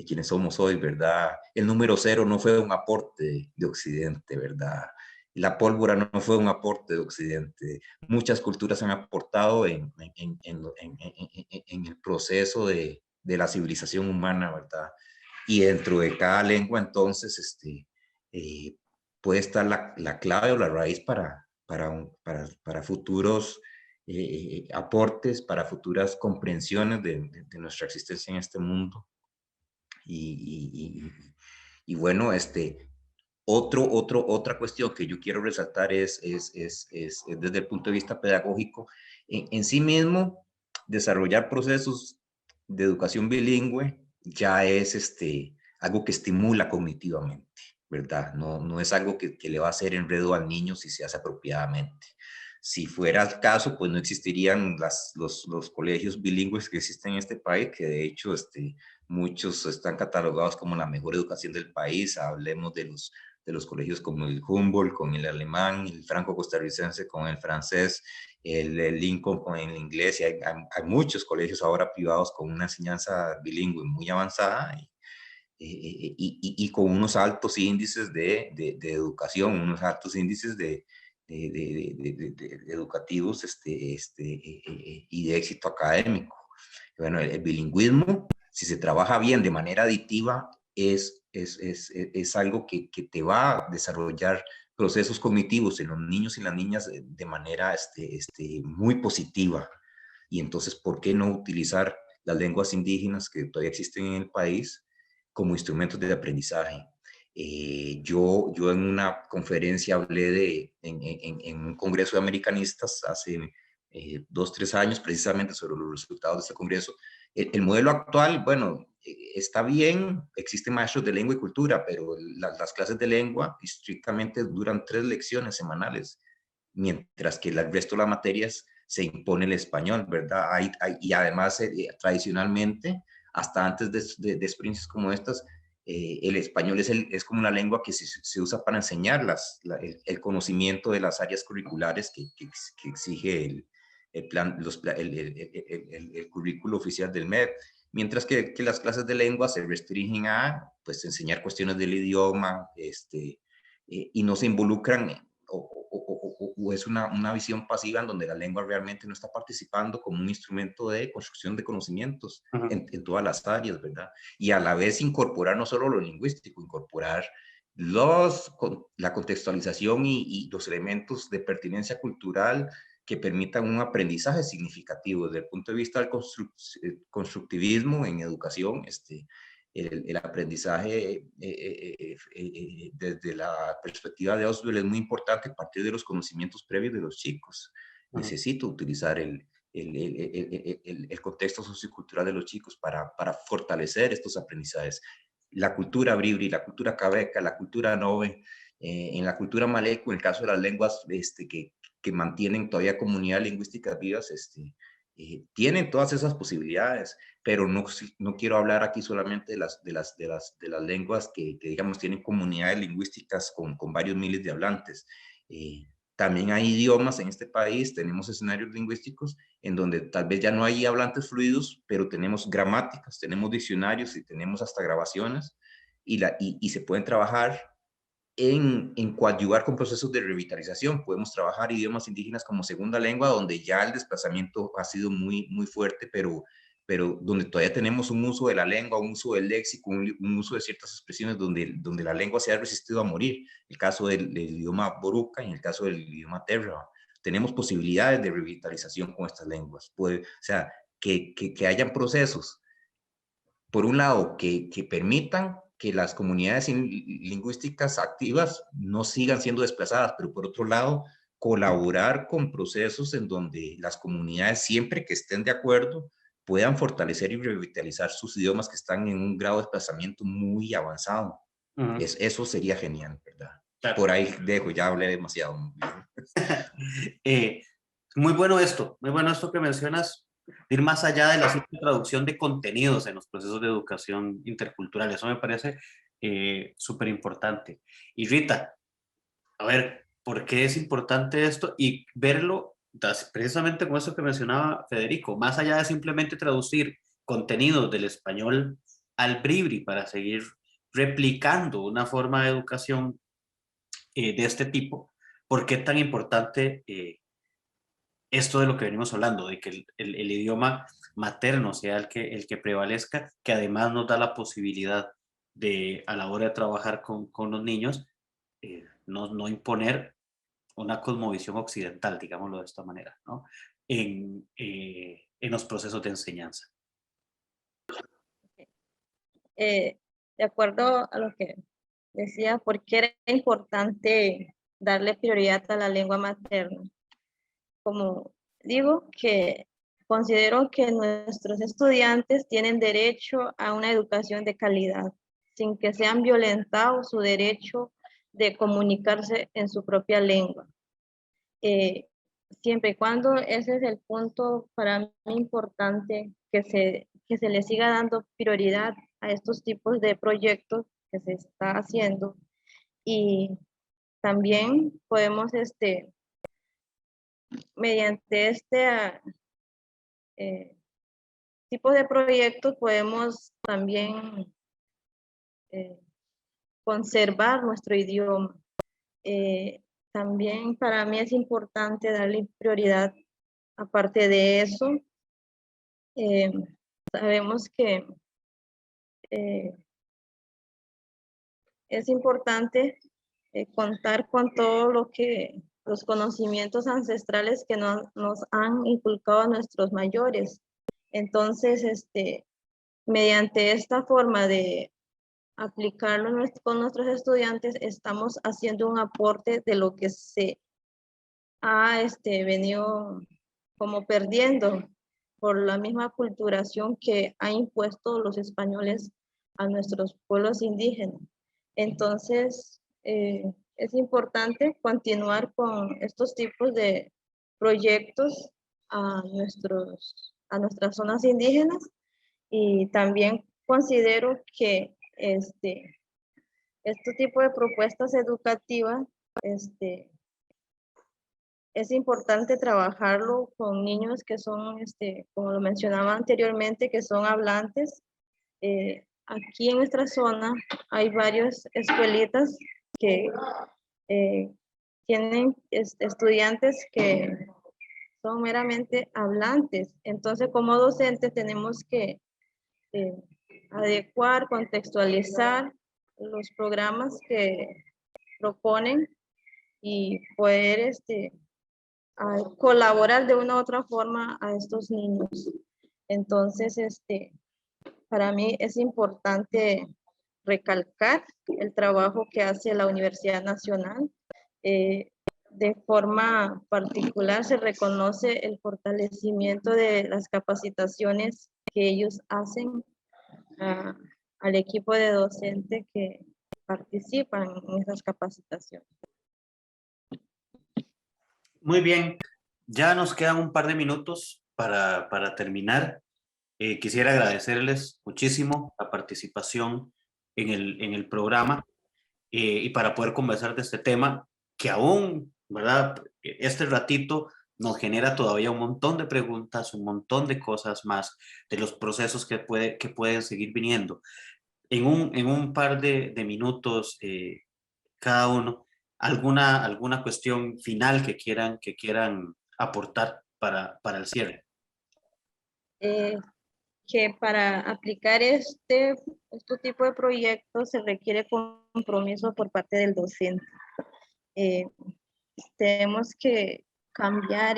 quienes somos hoy, ¿verdad? El número 0 no fue un aporte de Occidente, ¿verdad? La pólvora no fue un aporte de Occidente. Muchas culturas han aportado en el proceso de la civilización humana, ¿verdad? Y dentro de cada lengua, entonces, puede estar la clave o la raíz para futuros aportes, para futuras comprensiones de nuestra existencia en este mundo. Y bueno, otra cuestión que yo quiero resaltar es desde el punto de vista pedagógico, en sí mismo, desarrollar procesos de educación bilingüe ya es algo que estimula cognitivamente, ¿verdad? No es algo que le va a hacer enredo al niño si se hace apropiadamente. Si fuera el caso, pues no existirían los colegios bilingües que existen en este país, que de hecho muchos están catalogados como la mejor educación del país. Hablemos de los colegios como el Humboldt con el alemán, el franco-costarricense con el francés, el Lincoln con el inglés, y hay muchos colegios ahora privados con una enseñanza bilingüe muy avanzada y con unos altos índices de educación, unos altos índices educativos y de éxito académico. Bueno, el bilingüismo, si se trabaja bien de manera aditiva, es algo que te va a desarrollar procesos cognitivos en los niños y las niñas de manera muy positiva. Y entonces, ¿por qué no utilizar las lenguas indígenas que todavía existen en el país como instrumentos de aprendizaje? Yo en una conferencia hablé en un congreso de americanistas hace 2-3 años precisamente sobre los resultados de este congreso. El modelo actual, bueno, está bien, existen maestros de lengua y cultura, pero las clases de lengua estrictamente duran 3 lecciones semanales, mientras que el resto de las materias se impone el español, ¿verdad? Y además, tradicionalmente, hasta antes de experiencias como estas, el español es como una lengua que se usa para enseñar el conocimiento de las áreas curriculares que exige el currículo oficial del MED, mientras que las clases de lengua se restringen a pues, enseñar cuestiones del idioma y no se involucran o es una visión pasiva en donde la lengua realmente no está participando como un instrumento de construcción de conocimientos en todas las áreas, ¿verdad? Y a la vez incorporar no solo lo lingüístico, incorporar la contextualización y los elementos de pertinencia cultural que permitan un aprendizaje significativo desde el punto de vista del constructivismo en educación. El aprendizaje desde la perspectiva de Oswald es muy importante a partir de los conocimientos previos de los chicos. Necesito utilizar el contexto sociocultural de los chicos para fortalecer estos aprendizajes. La cultura bribri, la cultura cabeca, la cultura nove, en la cultura maleco, en el caso de las lenguas que mantienen todavía comunidades lingüísticas vivas, tienen todas esas posibilidades, pero no quiero hablar aquí solamente de las lenguas que digamos tienen comunidades lingüísticas con varios miles de hablantes. También hay idiomas en este país, tenemos escenarios lingüísticos en donde tal vez ya no hay hablantes fluidos, pero tenemos gramáticas, tenemos diccionarios y tenemos hasta grabaciones y se pueden trabajar en coadyuvar con procesos de revitalización. Podemos trabajar idiomas indígenas como segunda lengua, donde ya el desplazamiento ha sido muy, muy fuerte, pero donde todavía tenemos un uso de la lengua, un uso del léxico, un uso de ciertas expresiones donde la lengua se ha resistido a morir. El caso del idioma boruca y en el caso del idioma terra. Tenemos posibilidades de revitalización con estas lenguas. O sea, que hayan procesos, por un lado, que permitan que las comunidades lingüísticas activas no sigan siendo desplazadas, pero por otro lado, colaborar con procesos en donde las comunidades, siempre que estén de acuerdo, puedan fortalecer y revitalizar sus idiomas que están en un grado de desplazamiento muy avanzado. Eso sería genial, ¿verdad? Claro. Por ahí dejo, ya hablé demasiado. Muy bueno esto que mencionas, ir más allá de la simple traducción de contenidos en los procesos de educación intercultural. Eso me parece súper importante. Y Rita, a ver, ¿por qué es importante esto? Y verlo precisamente con eso que mencionaba Federico, más allá de simplemente traducir contenidos del español al BRIBRI para seguir replicando una forma de educación de este tipo, ¿por qué es tan importante esto de lo que venimos hablando, de que el idioma materno sea el que prevalezca, que además nos da la posibilidad de, a la hora de trabajar con los niños, no imponer una cosmovisión occidental, digámoslo de esta manera, ¿no? En los procesos de enseñanza. De acuerdo a lo que decía, ¿por qué era importante darle prioridad a la lengua materna? Como digo, que considero que nuestros estudiantes tienen derecho a una educación de calidad, sin que sean violentados su derecho de comunicarse en su propia lengua. Siempre y cuando ese es el punto para mí importante, que se le siga dando prioridad a estos tipos de proyectos que se está haciendo. Y también podemos, mediante tipo de proyectos, podemos también conservar nuestro idioma. También para mí es importante darle prioridad. Aparte de eso, sabemos que es importante contar con todo lo que los conocimientos ancestrales que nos han inculcado nuestros mayores. Entonces, mediante esta forma de aplicarlo con nuestros estudiantes, estamos haciendo un aporte de lo que se ha venido como perdiendo por la misma culturación que han impuesto los españoles a nuestros pueblos indígenas. Entonces, es importante continuar con estos tipos de proyectos a nuestras zonas indígenas, y también considero que este tipo de propuestas educativas es importante trabajarlo con niños que son, como lo mencionaba anteriormente, que son hablantes. Aquí en nuestra zona hay varias escuelitas que tienen estudiantes que son meramente hablantes. Entonces, como docentes tenemos que adecuar, contextualizar los programas que proponen y poder a colaborar de una u otra forma a estos niños. Entonces, para mí es importante recalcar el trabajo que hace la Universidad Nacional. De forma particular se reconoce el fortalecimiento de las capacitaciones que ellos hacen al equipo de docentes que participan en esas capacitaciones. Muy bien, ya nos quedan un par de minutos para terminar. Quisiera agradecerles muchísimo la participación en el programa y para poder conversar de este tema que aún, ¿verdad? Este ratito nos genera todavía un montón de preguntas, un montón de cosas más, de los procesos que pueden seguir viniendo. En un par de minutos cada uno, alguna cuestión final que quieran aportar para el cierre. Que para aplicar este tipo de proyectos se requiere compromiso por parte del docente. Tenemos que cambiar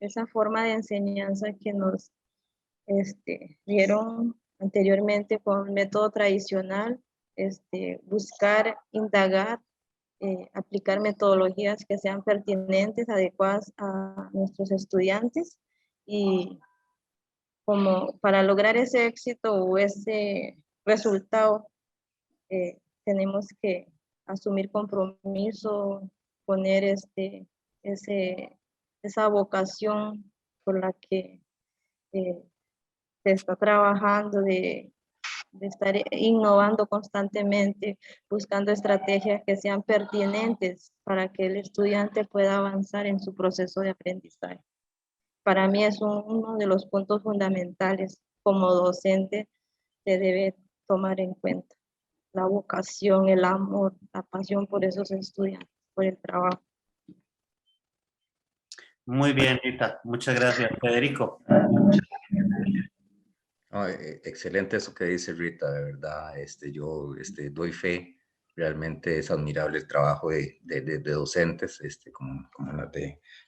esa forma de enseñanza que nos dieron anteriormente con el método tradicional, buscar, indagar, aplicar metodologías que sean pertinentes, adecuadas a nuestros estudiantes, y como para lograr ese éxito o ese resultado, tenemos que asumir compromiso, poner esa vocación por la que se está trabajando, de estar innovando constantemente, buscando estrategias que sean pertinentes para que el estudiante pueda avanzar en su proceso de aprendizaje. Para mí es uno de los puntos fundamentales como docente se debe tomar en cuenta la vocación, el amor, la pasión por esos estudiantes, por el trabajo. Muy bien, Rita. Muchas gracias. Federico. Excelente eso que dice Rita, de verdad. Yo doy fe. Realmente es admirable el trabajo de docentes,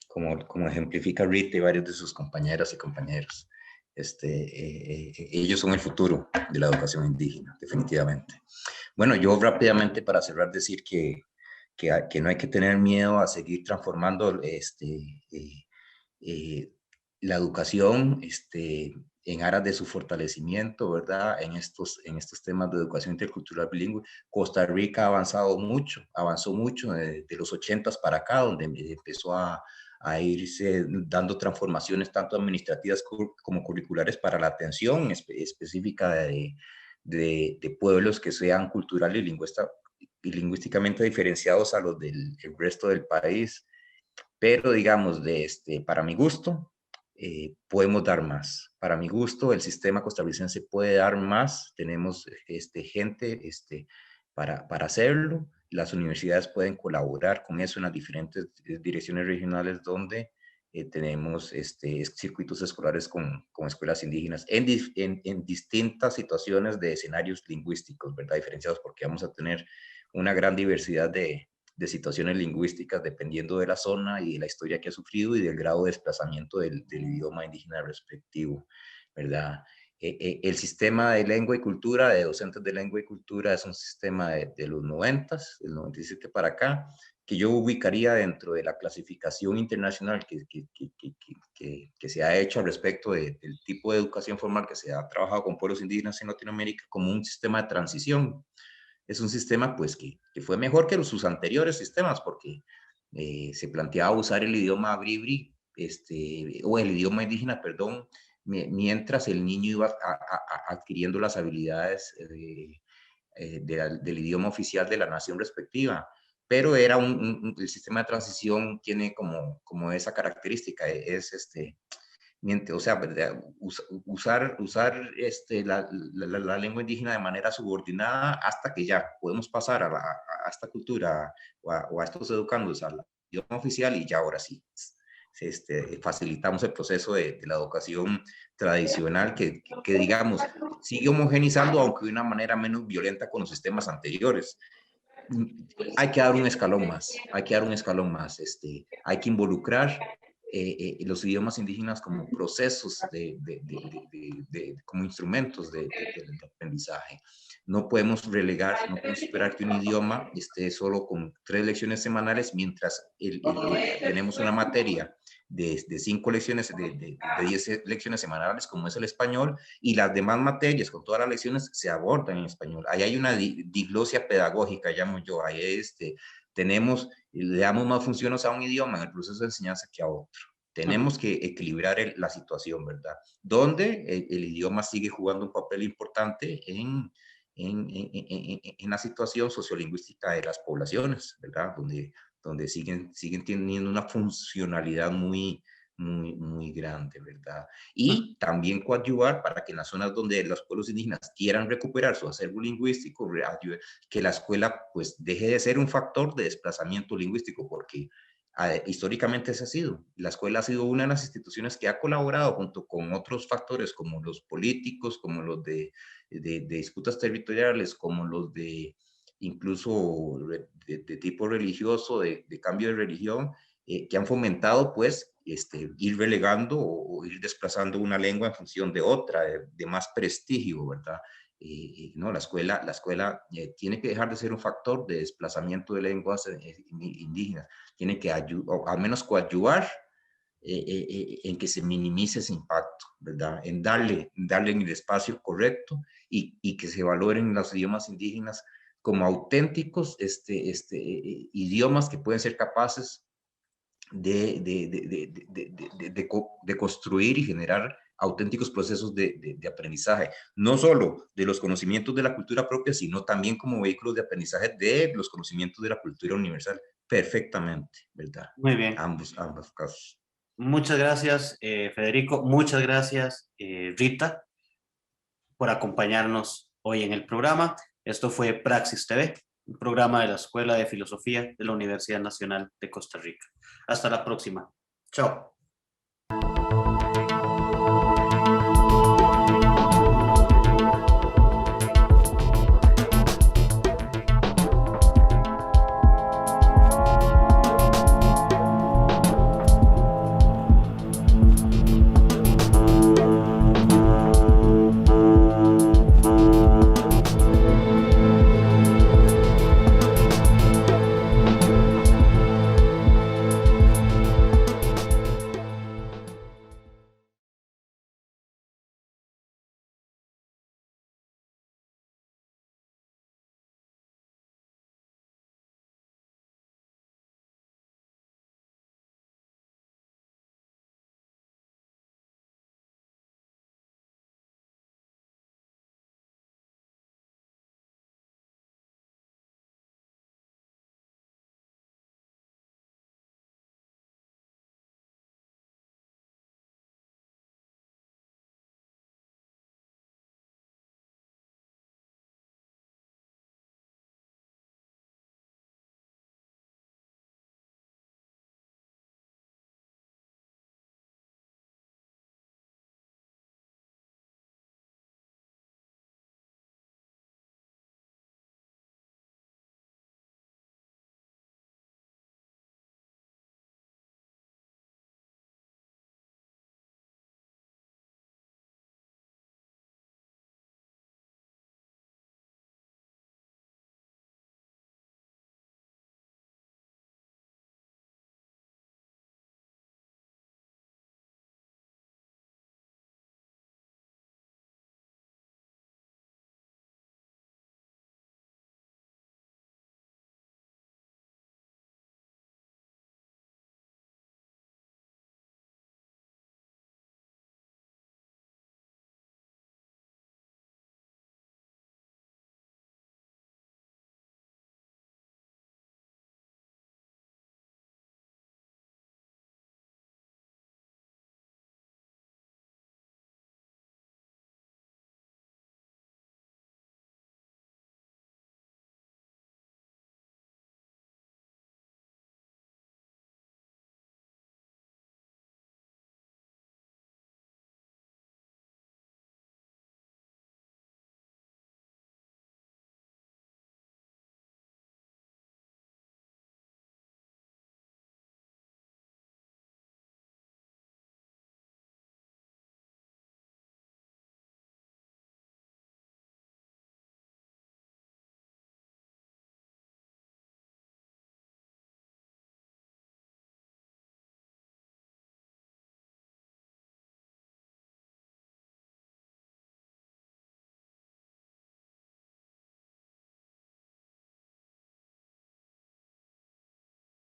como ejemplifica Rita y varios de sus compañeras y compañeros. Ellos son el futuro de la educación indígena, definitivamente. Bueno, yo rápidamente para cerrar decir que no hay que tener miedo a seguir transformando la educación en aras de su fortalecimiento, ¿verdad? En estos temas de educación intercultural bilingüe. Costa Rica ha avanzado mucho, avanzó mucho de los 80s para acá, donde empezó a irse dando transformaciones tanto administrativas como curriculares para la atención específica de pueblos que sean cultural y lingüísticamente diferenciados a los del resto del país. Pero digamos, para mi gusto, podemos dar más. Para mi gusto, el sistema costarricense puede dar más. Tenemos gente para hacerlo. Las universidades pueden colaborar con eso en las diferentes direcciones regionales donde tenemos circuitos escolares con escuelas indígenas en distintas situaciones de escenarios lingüísticos, ¿verdad? Diferenciados, porque vamos a tener una gran diversidad de situaciones lingüísticas dependiendo de la zona y de la historia que ha sufrido y del grado de desplazamiento del idioma indígena respectivo, ¿verdad? El sistema de lengua y cultura, de docentes de lengua y cultura, es un sistema de los 90s, del 97 para acá, que yo ubicaría dentro de la clasificación internacional que se ha hecho al respecto del tipo de educación formal que se ha trabajado con pueblos indígenas en Latinoamérica como un sistema de transición. Es un sistema pues que fue mejor que sus anteriores sistemas porque se planteaba usar el idioma bribri, o el idioma indígena, perdón, mientras el niño iba adquiriendo las habilidades del idioma oficial de la nación respectiva. Pero era el sistema de transición tiene como esa característica, es o sea, usar la lengua indígena de manera subordinada hasta que ya podemos pasar a esta cultura o a estos educandos al idioma oficial y ya ahora sí facilitamos el proceso de la educación tradicional que digamos sigue homogenizando aunque de una manera menos violenta con los sistemas anteriores. Hay que dar un escalón más, hay que involucrar los idiomas indígenas como procesos como instrumentos de aprendizaje. No podemos relegar, no podemos esperar que un idioma esté solo con 3 lecciones semanales mientras tenemos una materia de 5 lecciones, de 10 lecciones semanales como es el español, y las demás materias con todas las lecciones se abordan en español. Ahí hay una diglosia pedagógica, llamo yo, ahí le damos más funciones a un idioma en el proceso de enseñanza que a otro. Tenemos que equilibrar la situación, ¿verdad? Donde el idioma sigue jugando un papel importante en la situación sociolingüística de las poblaciones, ¿verdad? Donde siguen teniendo una funcionalidad muy grande, ¿verdad? Y también coadyuvar para que en las zonas donde los pueblos indígenas quieran recuperar su acervo lingüístico, que la escuela pues deje de ser un factor de desplazamiento lingüístico, porque históricamente ese ha sido. La escuela ha sido una de las instituciones que ha colaborado junto con otros factores como los políticos, como los de disputas territoriales, como los de incluso de tipo religioso, de cambio de religión, que han fomentado pues ir relegando o ir desplazando una lengua en función de otra, de más prestigio, ¿verdad? No, la escuela tiene que dejar de ser un factor de desplazamiento de lenguas indígenas, tiene que o al menos coadyuvar en que se minimice ese impacto, ¿verdad? En darle en el espacio correcto y que se valoren los idiomas indígenas como auténticos idiomas que pueden ser capaces de construir y generar auténticos procesos de aprendizaje, no solo de los conocimientos de la cultura propia, sino también como vehículos de aprendizaje de los conocimientos de la cultura universal, perfectamente, ¿verdad? Muy bien. Ambos casos. Muchas gracias, Federico. Muchas gracias, Rita. por acompañarnos hoy en el programa. Esto fue Praxis TV, un programa de la Escuela de Filosofía de la Universidad Nacional de Costa Rica. Hasta la próxima. Chao.